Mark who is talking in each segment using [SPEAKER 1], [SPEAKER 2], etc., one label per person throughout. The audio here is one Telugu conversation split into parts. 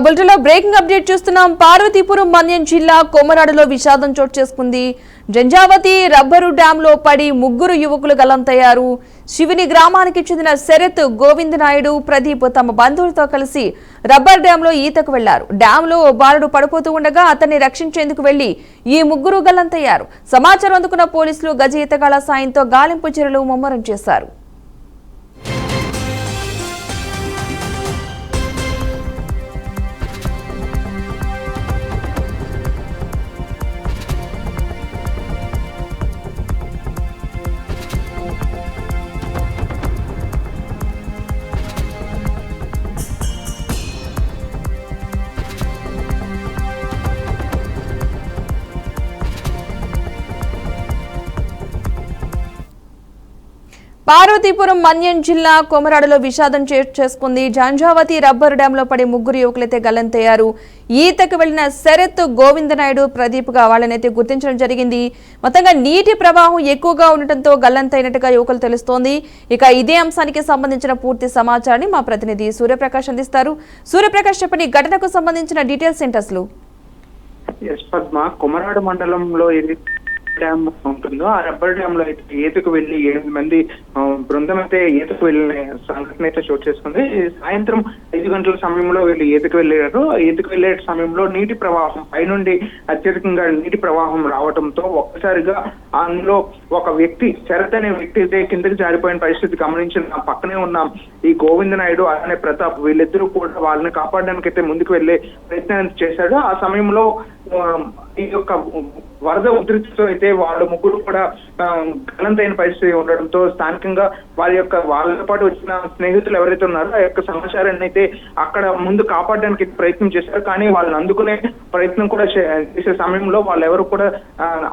[SPEAKER 1] బులెటిన్లో బ్రేకింగ్ అప్డేట్ చూస్తున్నాం. పార్వతీపురం మన్యం జిల్లా కొమరాడులో విషాదం చోటు చేసుకుంది. జంజావతి రబ్బరు డ్యామ్ లో పడి ముగ్గురు యువకులు గల్లంతయ్యారు. శివుని గ్రామానికి చెందిన శరత్, గోవింద్ నాయుడు, ప్రదీప్ తమ బంధువులతో కలిసి రబ్బర్ డ్యామ్ లో ఈతకు వెళ్లారు. డ్యామ్ లో బాలుడు పడిపోతూ ఉండగా అతన్ని రక్షించేందుకు వెళ్లి ఈ ముగ్గురు గల్లంతయ్యారు. సమాచారం అందుకున్న పోలీసులు గజ ఈతగాళ్ల సాయంతో గాలింపు చర్యలు ముమ్మరం చేశారు. పార్వతీపురం మన్యం జిల్లా కొమరాడులో విషాదం చేసుకుంది. జంజావతి రబ్బర్ డ్యామ్ లో పడి ముగ్గురు యువకులైతే గల్లంతయ్యారు. ఈతకు వెళ్లిన శరత్, గోవింద్ నాయుడు, ప్రదీప్ గా వాళ్ళనైతే గుర్తించడం జరిగింది. మొత్తంగా నీటి ప్రవాహం ఎక్కువగా ఉండటంతో గల్లంతైనట్టుగా యువకులు తెలుస్తోంది. ఇక ఇదే అంశానికి సంబంధించిన పూర్తి సమాచారాన్ని మా ప్రతినిధి సూర్యప్రకాష్ అందిస్తారు. సూర్యప్రకాష్, చెప్పండి, ఘటనకు సంబంధించిన డీటెయిల్స్ ఏంటి అసలు?
[SPEAKER 2] కొమరాడు మండలంలో డ్యామ్ ఉంటుందో ఆ రబ్బర్ డ్యామ్ లో అయితే ఈతకు వెళ్లి 8 మంది బృందం అయితే ఈతకు వెళ్లిన సంఘటన అయితే చోటు చేసుకుంది. సాయంత్రం 5 గంటల సమయంలో వీళ్ళు ఈతకు వెళ్ళారు. ఈతకు వెళ్లే సమయంలో నీటి ప్రవాహం పైనుండి అత్యధికంగా నీటి ప్రవాహం రావడంతో ఒక్కసారిగా అందులో ఒక వ్యక్తి, శరత్ అనే వ్యక్తి అయితే కిందకి జారిపోయిన పరిస్థితి గమనించిన పక్కనే ఉన్న ఈ గోవింద్ నాయుడు అలానే ప్రతాప్, వీళ్ళిద్దరూ కూడా వాళ్ళని కాపాడడానికి అయితే ముందుకు వెళ్లే ప్రయత్నం చేశాడు. ఆ సమయంలో ఈ యొక్క వరద ఉధృతితో అయితే వాళ్ళు ముగ్గురు కూడా గల్లంతైన పరిస్థితి ఉండడంతో స్థానికంగా వాళ్ళతో పాటు వచ్చిన స్నేహితులు ఎవరైతే ఉన్నారో ఆ యొక్క సమాచారాన్ని అయితే అక్కడ ముందు కాపాడడానికి ప్రయత్నం చేశారు. కానీ వాళ్ళని అందుకునే ప్రయత్నం కూడా చేసే సమయంలో వాళ్ళు ఎవరు కూడా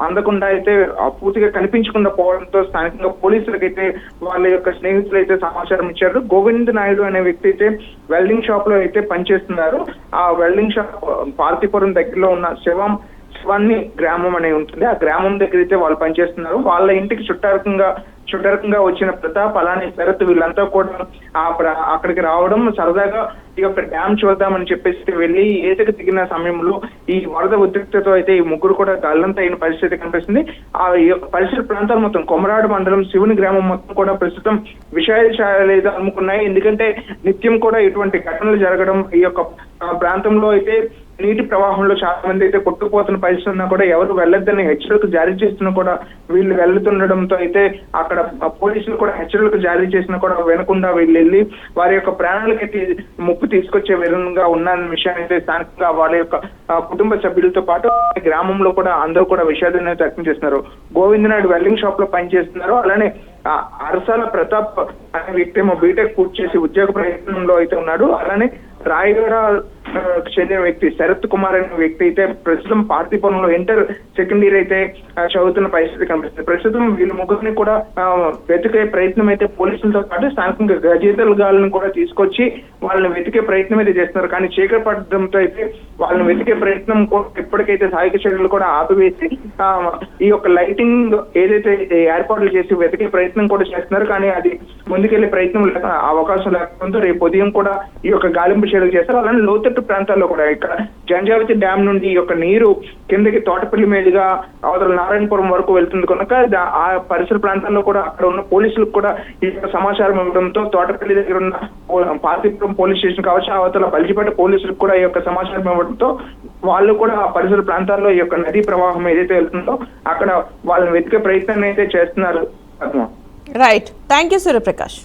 [SPEAKER 2] అందకుండా అయితే పూర్తిగా కనిపించకుండా పోవడంతో స్థానికంగా పోలీసులకు అయితే వాళ్ళ యొక్క స్నేహితులు అయితే సమాచారం ఇచ్చారు. గోవింద్ నాయుడు అనే వ్యక్తి అయితే వెల్డింగ్ షాప్ లో అయితే పనిచేస్తున్నారు. ఆ వెల్డింగ్ షాప్ పార్వతీపురం దగ్గరలో ఉన్న శివాన్ని గ్రామం అనే ఉంటుంది. ఆ గ్రామం దగ్గర అయితే వాళ్ళు పనిచేస్తున్నారు. వాళ్ళ ఇంటికి చుట్టరకంగా వచ్చిన ప్రతాప్ అలానే శరత్ వీళ్ళంతా కూడా అక్కడికి రావడం, సరదాగా ఈ యొక్క డ్యామ్ చూద్దామని చెప్పేసి వెళ్ళి ఈతకు దిగిన సమయంలో ఈ వరద ఉద్రిక్తతో అయితే ఈ ముగ్గురు కూడా గల్లంతైన పరిస్థితి కనిపిస్తుంది. ఆ యొక్క పరిసర ప్రాంతాలు మొత్తం కొమరాడు మండలం శివుని గ్రామం మొత్తం కూడా ప్రస్తుతం విషాదాలు అమ్ముకున్నాయి. ఎందుకంటే నిత్యం కూడా ఇటువంటి ఘటనలు జరగడం, ఈ యొక్క ప్రాంతంలో అయితే నీటి ప్రవాహంలో చాలా మంది అయితే కొట్టుకుపోతున్న పరిస్థితి ఉన్నా కూడా ఎవరు వెళ్ళొద్దని హెచ్చరికలు జారీ చేస్తున్నా కూడా వీళ్ళు వెళ్తుండడంతో అయితే అక్కడ పోలీసులు కూడా హెచ్చరికలు జారీ చేసినా కూడా వినకుండా వీళ్ళు వెళ్ళి వారి యొక్క ప్రాణాలకైతే ముప్పు తీసుకొచ్చే విధంగా ఉన్న విషయాన్ని అయితే స్థానికంగా వాళ్ళ యొక్క కుటుంబ సభ్యులతో పాటు గ్రామంలో కూడా అందరూ కూడా విషాదాన్ని వ్యక్తం చేస్తున్నారు. గోవింద్ నాయుడు వెల్డింగ్ షాప్ లో పనిచేస్తున్నారు. అలానే అరసాల ప్రతాప్ అనే వ్యక్తి ఏమో బీటెక్ పూర్తి చేసి ఉద్యోగ ప్రయత్నంలో అయితే ఉన్నాడు. అలానే రాయగడ చెందిన వ్యక్తి శరత్ కుమార్ అనే వ్యక్తి అయితే ప్రస్తుతం పార్వతీపురంలో ఇంటర్ సెకండ్ ఇయర్ అయితే చదువుతున్న పరిస్థితి కనిపిస్తుంది. ప్రస్తుతం వీళ్ళ ముగ్గురిని కూడా వెతికే ప్రయత్నం అయితే పోలీసులతో పాటు స్థానికంగా గజేతలుగాలను కూడా తీసుకొచ్చి వాళ్ళని వెతికే ప్రయత్నం అయితే చేస్తున్నారు. కానీ చీకటి పడడంతో అయితే వాళ్ళని వెతికే ప్రయత్నం ఇప్పటికైతే సహాయక చర్యలు కూడా ఆపివేసి ఈ యొక్క లైటింగ్ ఏదైతే ఏర్పాట్లు చేసి వెతికే ప్రయత్నం కూడా చేస్తున్నారు. కానీ అది ముందుకెళ్లే ప్రయత్నం అవకాశం లేకపోవడంతో రేపు ఉదయం కూడా ఈ యొక్క గాలింపు చర్యలు చేస్తారు. అలానే లోతట్టు ప్రాంతాల్లో కూడా ఇక్కడ జంజావతి డ్యామ్ నుండి ఈ యొక్క నీరు కిందకి తోటపల్లి మీదుగా అవతల నారాయణపురం వరకు వెళ్తుంది కనుక ఆ పరిసర ప్రాంతాల్లో కూడా అక్కడ ఉన్న పోలీసులకు కూడా ఈ యొక్క సమాచారం ఇవ్వడంతో తోటపల్లి దగ్గర ఉన్న పార్వతీపురం పోలీస్ స్టేషన్ కావచ్చు, అవతల బల్జిపేట పోలీసులకు కూడా ఈ యొక్క సమాచారం ఇవ్వడంతో వాళ్ళు కూడా ఆ పరిసర ప్రాంతాల్లో ఈ యొక్క నదీ ప్రవాహం ఏదైతే వెళ్తుందో అక్కడ వాళ్ళని వెతికే ప్రయత్నాన్ని అయితే చేస్తున్నారు.
[SPEAKER 1] Right, thank you Suryaprakash.